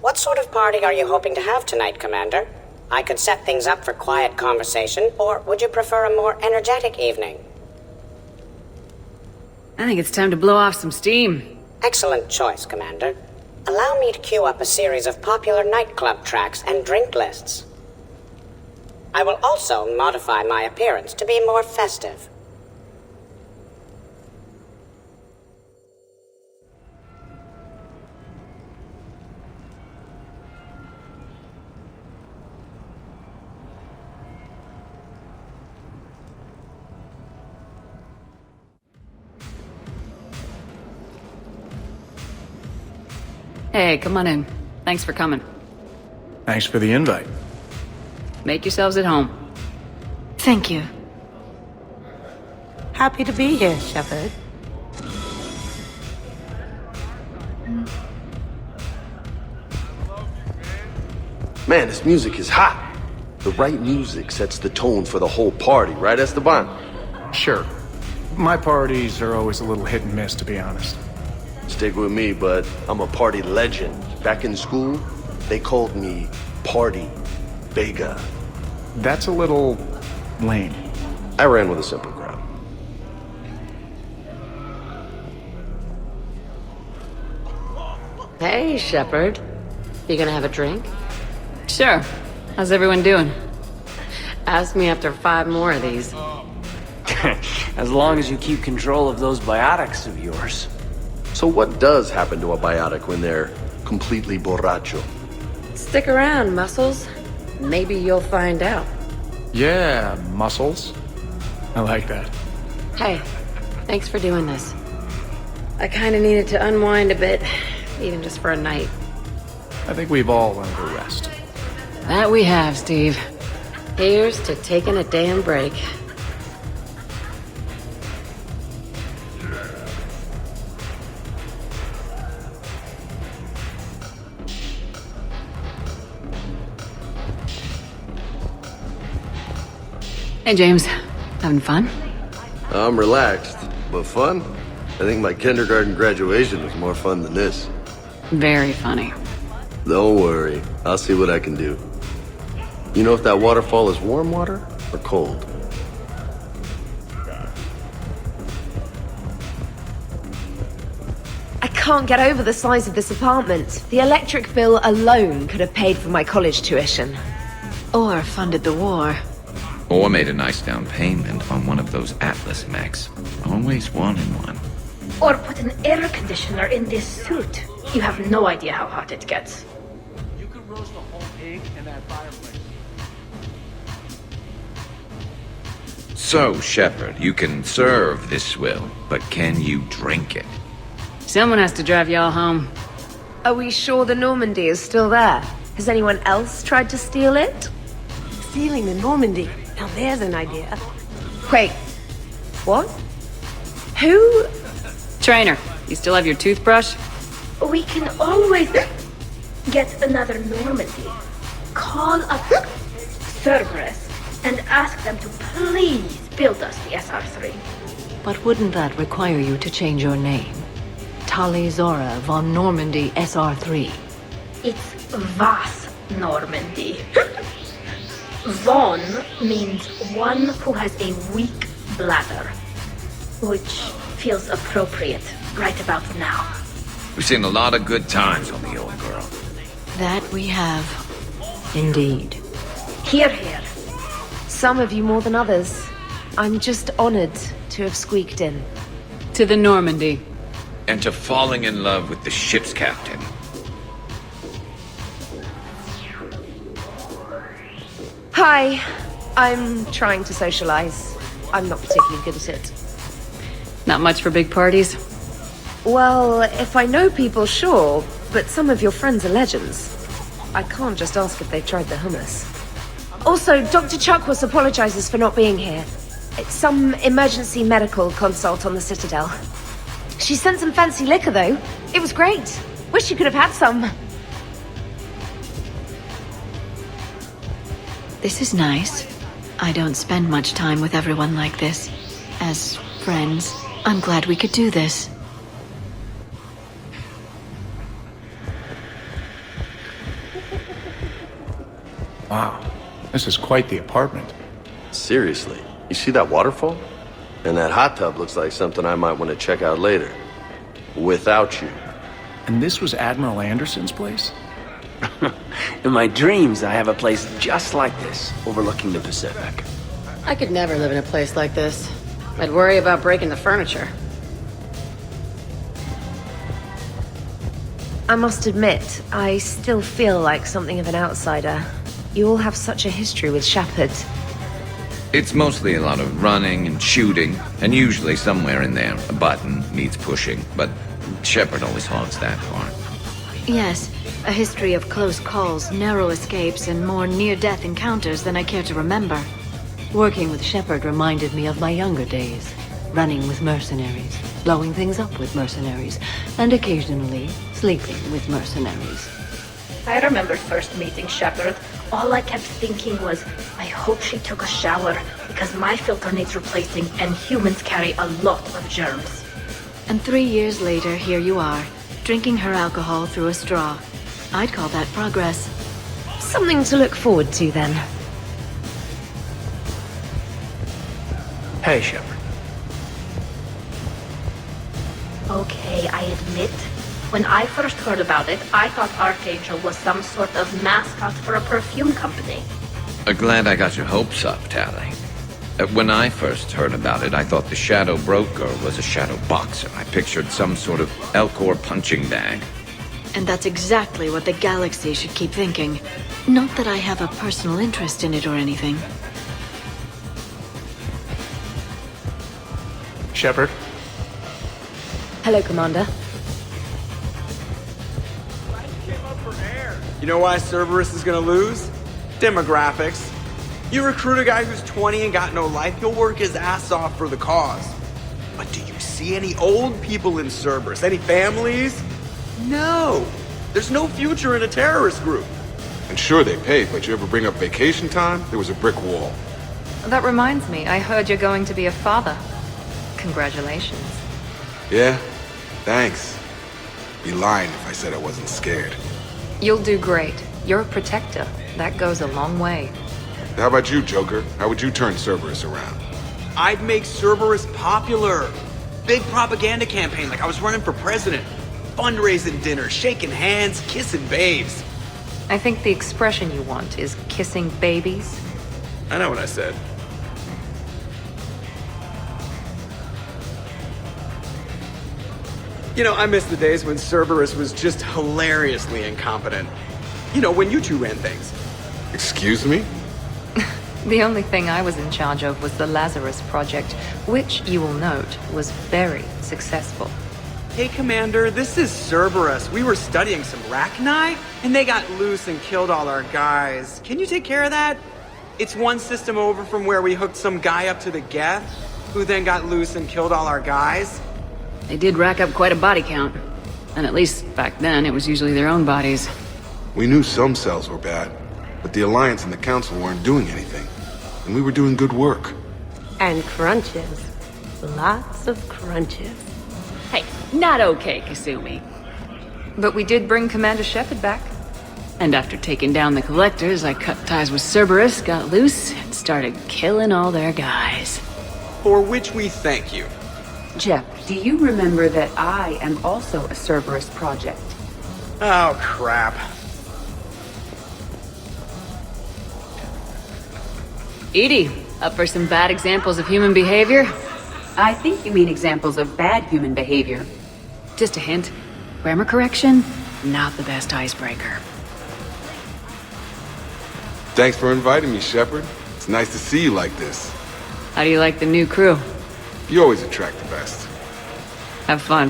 What sort of party are you hoping to have tonight, Commander? I could set things up for quiet conversation, or would you prefer a more energetic evening? I think it's time to blow off some steam. Excellent choice, Commander. Allow me to queue up a series of popular nightclub tracks and drink lists. I will also modify my appearance to be more festive. Hey, come on in. Thanks for coming. Thanks for the invite. Make yourselves at home. Thank you. Happy to be here, Shepard. Man, this music is hot. The right music sets the tone for the whole party, right, Esteban? Sure. My parties are always a little hit and miss, to be honest. Stick with me, bud. I'm a party legend. Back in school, they called me Party Vega. That's a little lame. I ran with a simple crowd. Hey, Shepard. You gonna have a drink? Sure. How's everyone doing? Ask me after 5 more of these. As long as you keep control of those biotics of yours. So what does happen to a biotic when they're completely borracho? Stick around, Muscles. Maybe you'll find out. Yeah, muscles. I like that. Hey, thanks for doing this. I kinda needed to unwind a bit, even just for a night. I think we've all learned to rest. That we have, Steve. Here's to taking a damn break. Hey, James. Having fun? I'm relaxed, but fun? I think my kindergarten graduation was more fun than this. Very funny. Don't worry, I'll see what I can do. You know if that waterfall is warm water or cold? I can't get over the size of this apartment. The electric bill alone could have paid for my college tuition. Or funded the war. Or made a nice down payment on one of those Atlas mechs. Always wanted one. Or put an air conditioner in this suit. You have no idea how hot it gets. You could roast a whole pig in that fireplace. So, Shepard, you can serve this swill, but can you drink it? Someone has to drive y'all home. Are we sure the Normandy is still there? Has anyone else tried to steal it? Stealing the Normandy. Now there's an idea. Wait. What? Who? Trainer, you still have your toothbrush? We can always get another Normandy. Call up Cerberus and ask them to please build us the SR-3. But wouldn't that require you to change your name? Tali Zora von Normandy SR-3. It's Vas Normandy. Von means one who has a weak bladder, which feels appropriate right about now. We've seen a lot of good times on the old girl. That we have. Indeed. Here, here. Some of you more than others. I'm just honored to have squeaked in. To the Normandy. And to falling in love with the ship's captain. Hi. I'm trying to socialize. I'm not particularly good at it. Not much for big parties? Well, if I know people, sure, but some of your friends are legends. I can't just ask if they've tried the hummus. Also, Dr. Chuckwas apologizes for not being here. It's some emergency medical consult on the Citadel. She sent some fancy liquor, though. It was great. Wish you could have had some. This is nice. I don't spend much time with everyone like this. As friends, I'm glad we could do this. Wow, this is quite the apartment. Seriously, you see that waterfall? And that hot tub looks like something I might want to check out later. Without you. And this was Admiral Anderson's place? In my dreams, I have a place just like this, overlooking the Pacific. I could never live in a place like this. I'd worry about breaking the furniture. I must admit, I still feel like something of an outsider. You all have such a history with Shepard. It's mostly a lot of running and shooting, and usually somewhere in there a button needs pushing, but Shepard always hogs that part. Yes, a history of close calls, narrow escapes, and more near-death encounters than I care to remember. Working with Shepard reminded me of my younger days. Running with mercenaries, blowing things up with mercenaries, and occasionally sleeping with mercenaries. I remember first meeting Shepard. All I kept thinking was, I hope she took a shower, because my filter needs replacing, and humans carry a lot of germs. And 3 years later, here you are, drinking her alcohol through a straw. I'd call that progress. Something to look forward to, then. Hey, Shepard. Okay, I admit, when I first heard about it, I thought Archangel was some sort of mascot for a perfume company. Glad I got your hopes up, Tally. When I first heard about it, I thought the Shadow Broker was a shadow boxer. I pictured some sort of Elcor punching bag. And that's exactly what the galaxy should keep thinking. Not that I have a personal interest in it or anything. Shepard? Hello, Commander. You know why Cerberus is gonna lose? Demographics. You recruit a guy who's 20 and got no life, he'll work his ass off for the cause. But do you see any old people in Cerberus? Any families? No. There's no future in a terrorist group. And sure they pay, but you ever bring up vacation time? There was a brick wall. That reminds me, I heard you're going to be a father. Congratulations. Yeah? Thanks. Be lying if I said I wasn't scared. You'll do great. You're a protector. That goes a long way. How about you, Joker? How would you turn Cerberus around? I'd make Cerberus popular. Big propaganda campaign like I was running for president. Fundraising dinners, shaking hands, kissing babes. I think the expression you want is kissing babies. I know what I said. You know, I miss the days when Cerberus was just hilariously incompetent. You know, when you two ran things. Excuse me? The only thing I was in charge of was the Lazarus Project, which, you will note, was very successful. Hey, Commander, this is Cerberus. We were studying some Rachni, and they got loose and killed all our guys. Can you take care of that? It's one system over from where we hooked some guy up to the Geth, who then got loose and killed all our guys. They did rack up quite a body count. And at least back then, it was usually their own bodies. We knew some cells were bad, but the Alliance and the Council weren't doing anything. And we were doing good work. And crunches. Lots of crunches. Hey, not okay, Kasumi. But we did bring Commander Shepard back. And after taking down the Collectors, I cut ties with Cerberus, got loose, and started killing all their guys. For which we thank you. Jeff, do you remember that I am also a Cerberus project? Oh, crap. Edie, up for some bad examples of human behavior? I think you mean examples of bad human behavior. Just a hint. Grammar correction, not the best icebreaker. Thanks for inviting me, Shepard. It's nice to see you like this. How do you like the new crew? You always attract the best. Have fun.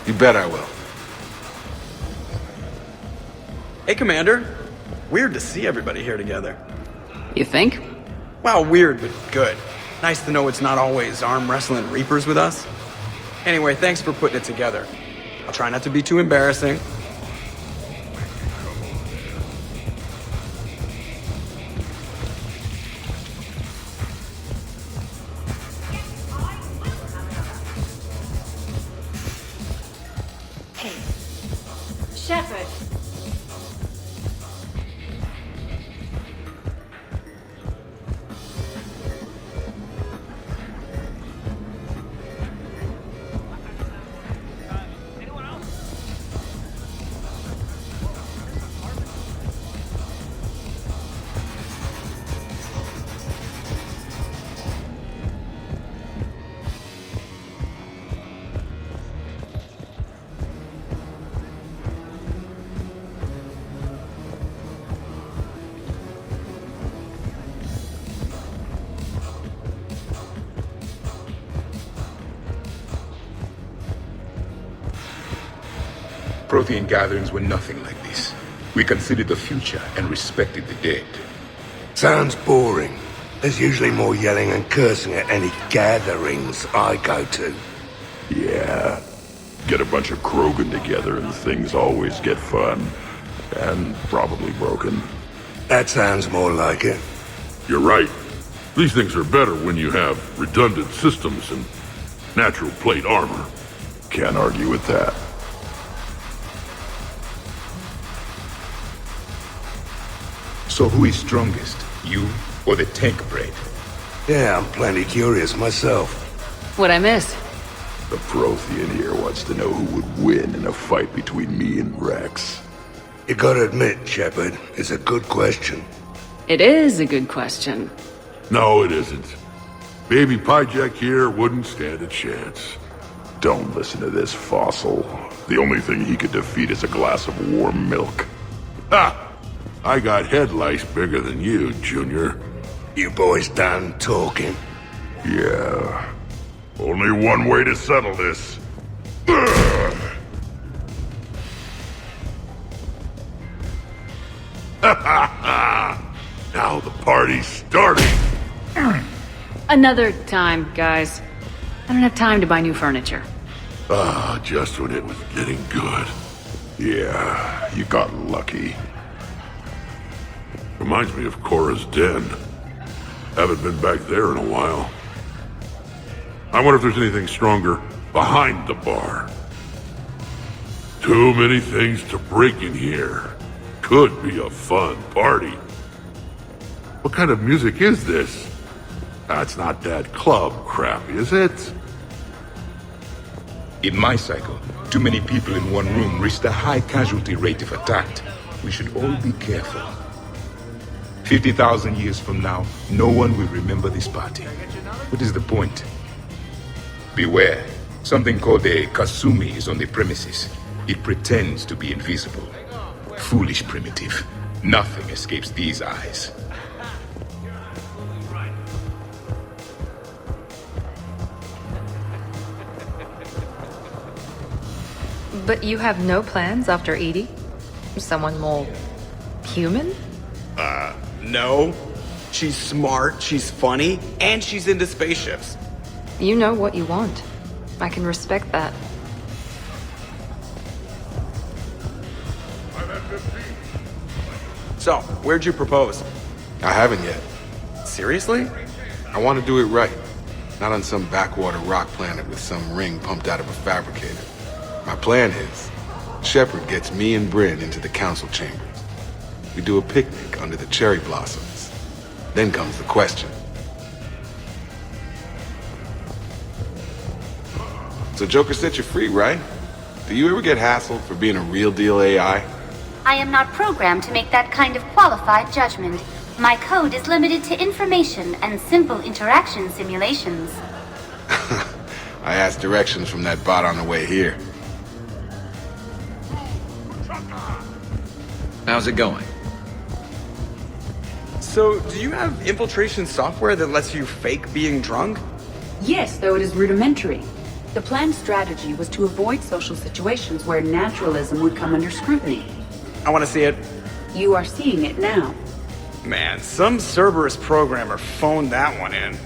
You bet I will. Hey, Commander. Weird to see everybody here together. You think? Well, weird, but good. Nice to know it's not always arm wrestling Reapers with us. Anyway, thanks for putting it together. I'll try not to be too embarrassing. Shepard. Prothean gatherings were nothing like this. We considered the future and respected the dead. Sounds boring. There's usually more yelling and cursing at any gatherings I go to. Yeah. Get a bunch of Krogan together and things always get fun. And probably broken. That sounds more like it. You're right. These things are better when you have redundant systems and natural plate armor. Can't argue with that. So who is strongest? You or the tank breed? Yeah, I'm plenty curious myself. What'd I miss? The Prothean here wants to know who would win in a fight between me and Rex. You gotta admit, Shepard, it's a good question. It is a good question. No, it isn't. Baby Pyjack here wouldn't stand a chance. Don't listen to this fossil. The only thing he could defeat is a glass of warm milk. Ha! I got head lice bigger than you, Junior. You boys done talking? Yeah. Only one way to settle this. Now the party's starting. Another time, guys. I don't have time to buy new furniture. Just when it was getting good. Yeah, you got lucky. Reminds me of Cora's den. Haven't been back there in a while. I wonder if there's anything stronger behind the bar. Too many things to break in here. Could be a fun party. What kind of music is this? That's not that club crap, is it? In my cycle, too many people in one room risked a high casualty rate if attacked. We should all be careful. 50,000 years from now, no one will remember this party. What is the point? Beware. Something called a Kasumi is on the premises. It pretends to be invisible. Foolish primitive. Nothing escapes these eyes. But you have no plans after Edie? Someone more human? No. She's smart, she's funny, and she's into spaceships. You know what you want. I can respect that. So, where'd you propose? I haven't yet. Seriously? I want to do it right. Not on some backwater rock planet with some ring pumped out of a fabricator. My plan is, Shepard gets me and Bryn into the council chambers. We do a picnic under the cherry blossoms. Then comes the question. So Joker set you free, right? Do you ever get hassled for being a real deal AI? I am not programmed to make that kind of qualified judgment. My code is limited to information and simple interaction simulations. I asked directions from that bot on the way here. How's it going? So, do you have infiltration software that lets you fake being drunk? Yes, though it is rudimentary. The planned strategy was to avoid social situations where naturalism would come under scrutiny. I want to see it. You are seeing it now. Man, some Cerberus programmer phoned that one in.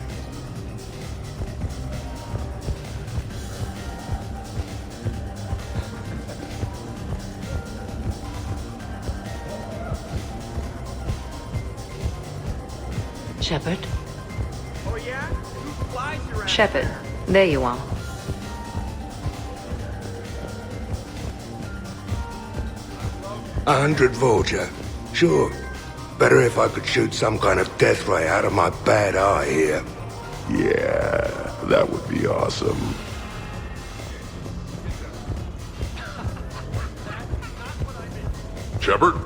Shepard? Oh yeah? Who flies around? Shepard, there you are. A 100 Vulture. Sure. Better if I could shoot some kind of death ray out of my bad eye here. Yeah, that would be awesome. Shepard?